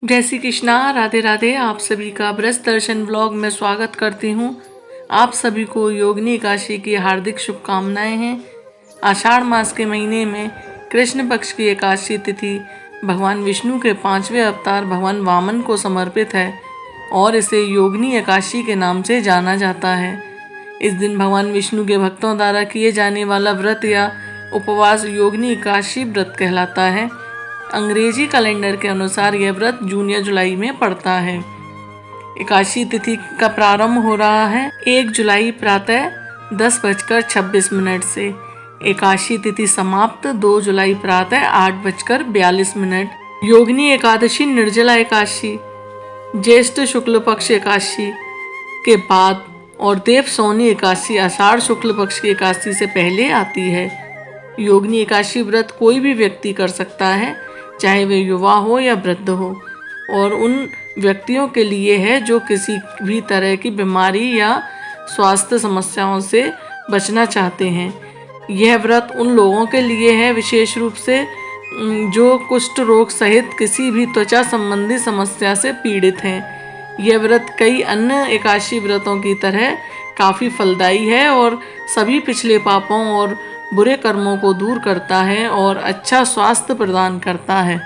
जय श्री कृष्णा, राधे राधे। आप सभी का ब्रज दर्शन ब्लॉग में स्वागत करती हूँ। आप सभी को योगिनी एकादशी की हार्दिक शुभकामनाएं हैं। आषाढ़ मास के महीने में कृष्ण पक्ष की एकादशी तिथि भगवान विष्णु के 5वें अवतार भगवान वामन को समर्पित है और इसे योगिनी एकादशी के नाम से जाना जाता है। इस दिन भगवान विष्णु के भक्तों द्वारा किए जाने वाला व्रत या उपवास योगिनी एकादशी व्रत कहलाता है। अंग्रेजी कैलेंडर के अनुसार यह व्रत जून या जुलाई में पड़ता है। एकादशी तिथि का प्रारंभ हो रहा है 1 जुलाई प्रातः 10:26 से। एकादशी तिथि समाप्त 2 जुलाई प्रातः 8:42। योगिनी एकादशी निर्जला एकादशी ज्येष्ठ शुक्ल पक्ष एकादशी के बाद और देवसौनी एकादशी आषाढ़ शुक्ल पक्ष की एकादशी से पहले आती है। योगिनी एकादशी व्रत कोई भी व्यक्ति कर सकता है, चाहे वे युवा हो या वृद्ध हो, और उन व्यक्तियों के लिए है जो किसी भी तरह की बीमारी या स्वास्थ्य समस्याओं से बचना चाहते हैं। यह व्रत उन लोगों के लिए है विशेष रूप से जो कुष्ठ रोग सहित किसी भी त्वचा संबंधी समस्या से पीड़ित हैं। यह व्रत कई अन्य एकादशी व्रतों की तरह काफ़ी फलदायी है और सभी पिछले पापों और बुरे कर्मों को दूर करता है और अच्छा स्वास्थ्य प्रदान करता है।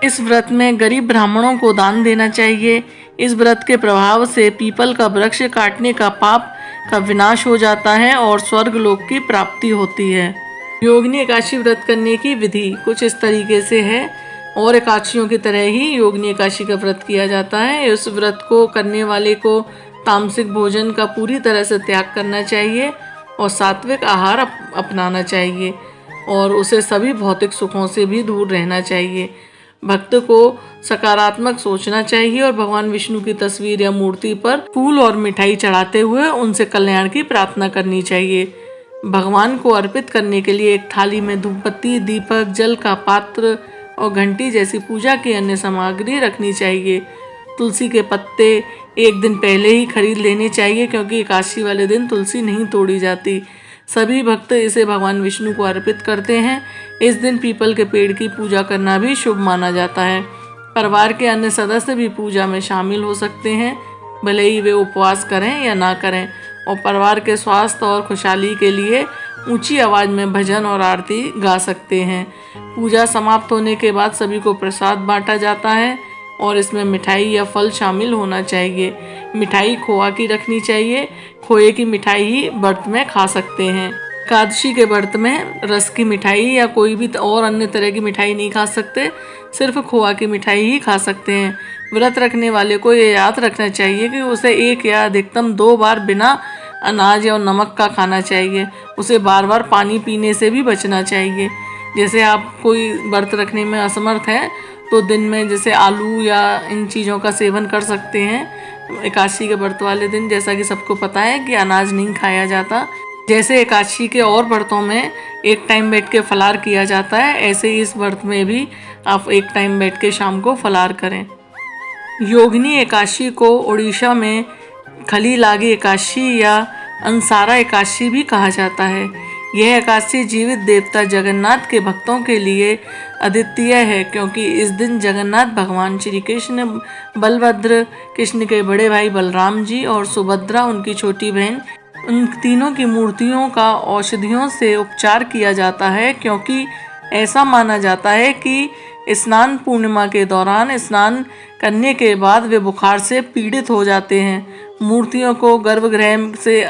इस व्रत में गरीब ब्राह्मणों को दान देना चाहिए। इस व्रत के प्रभाव से पीपल का वृक्ष काटने का पाप का विनाश हो जाता है और स्वर्ग लोक की प्राप्ति होती है। योगिनी एकादशी व्रत करने की विधि कुछ इस तरीके से है और एकादशियों की तरह ही योगिनी एकादशी का व्रत किया जाता है। इस व्रत को करने वाले को तामसिक भोजन का पूरी तरह से त्याग करना चाहिए और सात्विक आहार अपनाना चाहिए और उसे सभी भौतिक सुखों से भी दूर रहना चाहिए। भक्त को सकारात्मक सोचना चाहिए और भगवान विष्णु की तस्वीर या मूर्ति पर फूल और मिठाई चढ़ाते हुए उनसे कल्याण की प्रार्थना करनी चाहिए। भगवान को अर्पित करने के लिए एक थाली में धूपबत्ती, दीपक, जल का पात्र और घंटी जैसी पूजा की अन्य सामग्री रखनी चाहिए। तुलसी के पत्ते एक दिन पहले ही खरीद लेने चाहिए क्योंकि एकादशी वाले दिन तुलसी नहीं तोड़ी जाती। सभी भक्त इसे भगवान विष्णु को अर्पित करते हैं। इस दिन पीपल के पेड़ की पूजा करना भी शुभ माना जाता है। परिवार के अन्य सदस्य भी पूजा में शामिल हो सकते हैं, भले ही वे उपवास करें या ना करें, और परिवार के स्वास्थ्य और खुशहाली के लिए ऊंची आवाज़ में भजन और आरती गा सकते हैं। पूजा समाप्त होने के बाद सभी को प्रसाद बांटा जाता है और इसमें मिठाई या फल शामिल होना चाहिए। मिठाई खोआ की रखनी चाहिए। खोए की मिठाई ही व्रत में खा सकते हैं। एकादशी के व्रत में रस की मिठाई या कोई भी और अन्य तरह की मिठाई नहीं खा सकते, सिर्फ खोआ की मिठाई ही खा सकते हैं। व्रत रखने वाले को ये याद रखना चाहिए कि उसे 1 या अधिकतम 2 बार बिना अनाज या नमक का खाना चाहिए। उसे बार बार पानी पीने से भी बचना चाहिए। जैसे आप कोई व्रत रखने में असमर्थ हैं तो दिन में जैसे आलू या इन चीज़ों का सेवन कर सकते हैं। एकादशी के व्रत वाले दिन जैसा कि सबको पता है कि अनाज नहीं खाया जाता। जैसे एकादशी के और व्रतों में एक टाइम बैठ के फलार किया जाता है, ऐसे ही इस व्रत में भी आप एक टाइम बैठ के शाम को फलार करें। योगिनी एकादशी को उड़ीसा में खली लागी एकादशी या अंसारा एकादशी भी कहा जाता है। यह एकादशी जीवित देवता जगन्नाथ के भक्तों के लिए अद्वितीय है क्योंकि इस दिन जगन्नाथ भगवान श्री कृष्ण, बलभद्र कृष्ण के बड़े भाई बलराम जी और सुभद्रा उनकी छोटी बहन, उन तीनों की मूर्तियों का औषधियों से उपचार किया जाता है क्योंकि ऐसा माना जाता है कि स्नान पूर्णिमा के दौरान स्नान करने के बाद वे बुखार से पीड़ित हो जाते हैं। मूर्तियों को गर्भगृह से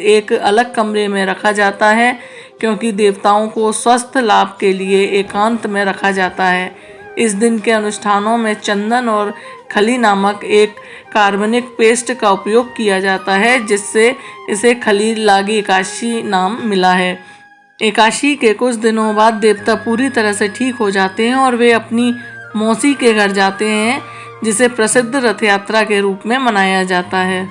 एक अलग कमरे में रखा जाता है क्योंकि देवताओं को स्वस्थ लाभ के लिए एकांत में रखा जाता है। इस दिन के अनुष्ठानों में चंदन और खली नामक एक कार्बनिक पेस्ट का उपयोग किया जाता है जिससे इसे खली लागी एकादशी नाम मिला है। एकादशी के कुछ दिनों बाद देवता पूरी तरह से ठीक हो जाते हैं और वे अपनी मौसी के घर जाते हैं जिसे प्रसिद्ध रथ यात्रा के रूप में मनाया जाता है।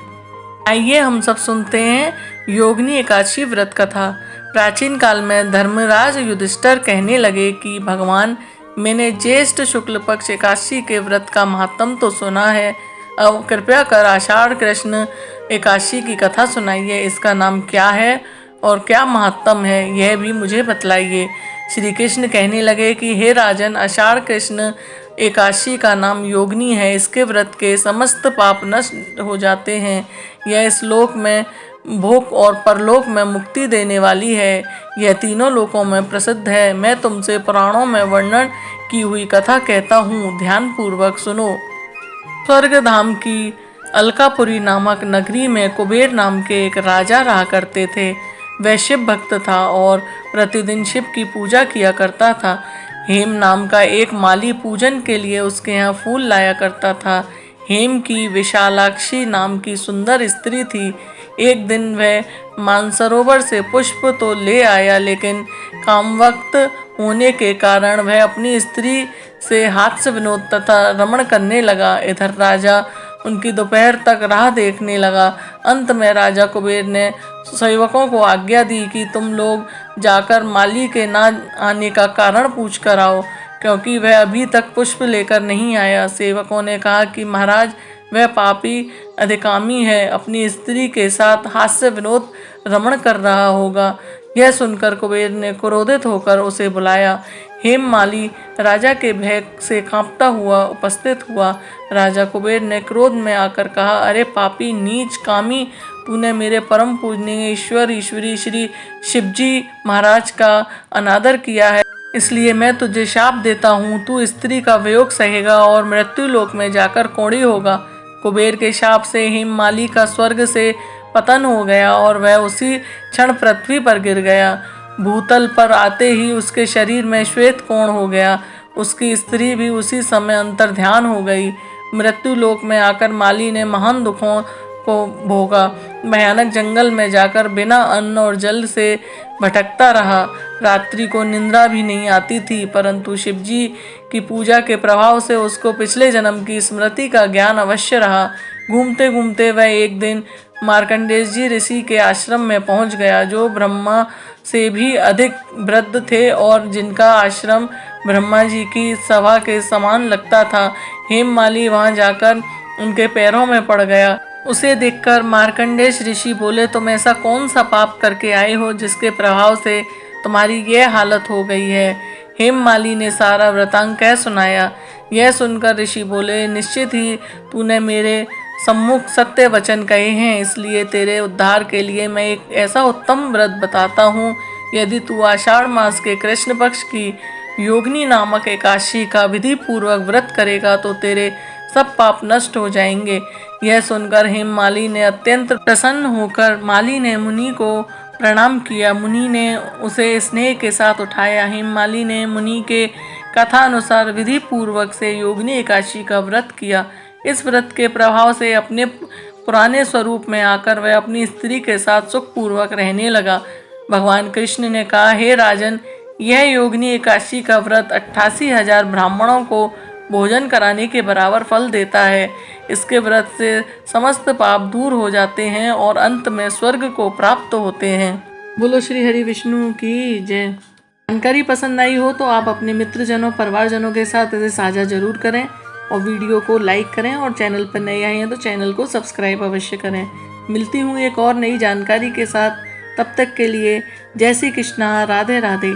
आइए हम सब सुनते हैं योगिनी एकादशी व्रत कथा। प्राचीन काल में धर्मराज युधिष्ठिर कहने लगे कि भगवान, मैंने ज्येष्ठ शुक्ल पक्ष एकादशी के व्रत का महात्म तो सुना है, अब कृपया कर आषाढ़ कृष्ण एकादशी की कथा सुनाइए। इसका नाम क्या है और क्या महात्म है, यह भी मुझे बतलाइए। श्री कृष्ण कहने लगे कि हे राजन, आषाढ़ कृष्ण एकादशी का नाम योगिनी है। इसके व्रत के समस्त पाप नष्ट हो जाते हैं। यह इस लोक में भोग और परलोक में मुक्ति देने वाली है। यह तीनों लोकों में प्रसिद्ध है। मैं तुमसे पुराणों में वर्णन की हुई कथा कहता हूँ, ध्यान पूर्वक सुनो। स्वर्ग धाम की अलकापुरी नामक नगरी में कुबेर नाम के एक राजा रहा करते थे। वह शिव भक्त था और प्रतिदिन शिव की पूजा किया करता था। हेम नाम का एक माली पूजन के लिए उसके यहाँ फूल लाया करता था। हेम की विशालाक्षी नाम की सुंदर स्त्री थी। एक दिन वह मानसरोवर से पुष्प तो ले आया, लेकिन कामवक्त होने के कारण वह अपनी स्त्री से हास्य विनोद तथा रमण करने लगा। इधर राजा उनकी दोपहर तक राह देखने लगा। अंत में राजा कुबेर ने सेवकों को आज्ञा दी कि तुम लोग जाकर माली के ना आने का कारण पूछ कर आओ, क्योंकि वह अभी तक पुष्प लेकर नहीं आया। सेवकों ने कहा कि महाराज, वह पापी अधिकामी है, अपनी स्त्री के साथ हास्य विनोद रमण कर रहा होगा। यह सुनकर कुबेर ने क्रोधित होकर उसे बुलाया। हेममाली राजा के भय से कांपता हुआ उपस्थित हुआ। राजा कुबेर ने क्रोध में आकर कहा, अरे पापी नीच कामी, तूने मेरे परम पूजनीय ईश्वरी श्री शिवजी महाराज का अनादर किया है, इसलिए मैं तुझे शाप देता हूँ। तू स्त्री का वियोग सहेगा और मृत्यु लोक में जाकर कोढ़ी होगा। कुबेर के शाप से हेममाली का स्वर्ग से पतन हो गया और वह उसी क्षण पृथ्वी पर गिर गया। भूतल पर आते ही उसके शरीर में श्वेत कोण हो गया। उसकी स्त्री भी उसी समय अंतर्ध्यान हो गई। मृत्यु लोक में आकर माली ने महान दुखों को भोगा। भयानक जंगल में जाकर बिना अन्न और जल से भटकता रहा। रात्रि को निंद्रा भी नहीं आती थी, परंतु शिवजी की पूजा के प्रभाव से उसको पिछले जन्म की स्मृति का ज्ञान अवश्य रहा। घूमते घूमते वह एक दिन मार्कंडेय जी ऋषि के आश्रम में पहुंच गया, जो ब्रह्मा से भी अधिक वृद्ध थे और जिनका आश्रम ब्रह्मा जी की सभा के समान लगता था। हेममाली वहां जाकर उनके पैरों में पड़ गया। उसे देखकर मार्कंडेय ऋषि बोले, तुम ऐसा कौन सा पाप करके आए हो जिसके प्रभाव से तुम्हारी यह हालत हो गई है। हेममाली ने सारा वृतांत कह सुनाया। यह सुनकर ऋषि बोले, निश्चित ही तूने मेरे सम्मुख सत्य वचन कहे हैं, इसलिए तेरे उद्धार के लिए मैं एक ऐसा उत्तम व्रत बताता हूँ। यदि तू आषाढ़ मास के कृष्ण पक्ष की योगिनी नामक एकादशी का विधि पूर्वक व्रत करेगा तो तेरे सब पाप नष्ट हो जाएंगे। यह सुनकर हेममाली ने अत्यंत प्रसन्न होकर माली ने मुनि को प्रणाम किया। मुनि ने उसे स्नेह के साथ उठाया। हेममाली ने मुनि के कथा अनुसार विधि पूर्वक से योगिनी एकादशी का व्रत किया। इस व्रत के प्रभाव से अपने पुराने स्वरूप में आकर वह अपनी स्त्री के साथ सुखपूर्वक रहने लगा। भगवान कृष्ण ने कहा, हे राजन, यह योगिनी एकादशी का व्रत 88,000 ब्राह्मणों को भोजन कराने के बराबर फल देता है। इसके व्रत से समस्त पाप दूर हो जाते हैं और अंत में स्वर्ग को प्राप्त होते हैं। बोलो श्री हरि विष्णु की जय। जानकारी पसंद आई हो तो आप अपने मित्रजनों परिवारजनों के साथ इसे साझा जरूर करें और वीडियो को लाइक करें और चैनल पर नए आए हैं तो चैनल को सब्सक्राइब अवश्य करें। मिलती हूँ एक और नई जानकारी के साथ, तब तक के लिए जय श्री कृष्णा, राधे राधे।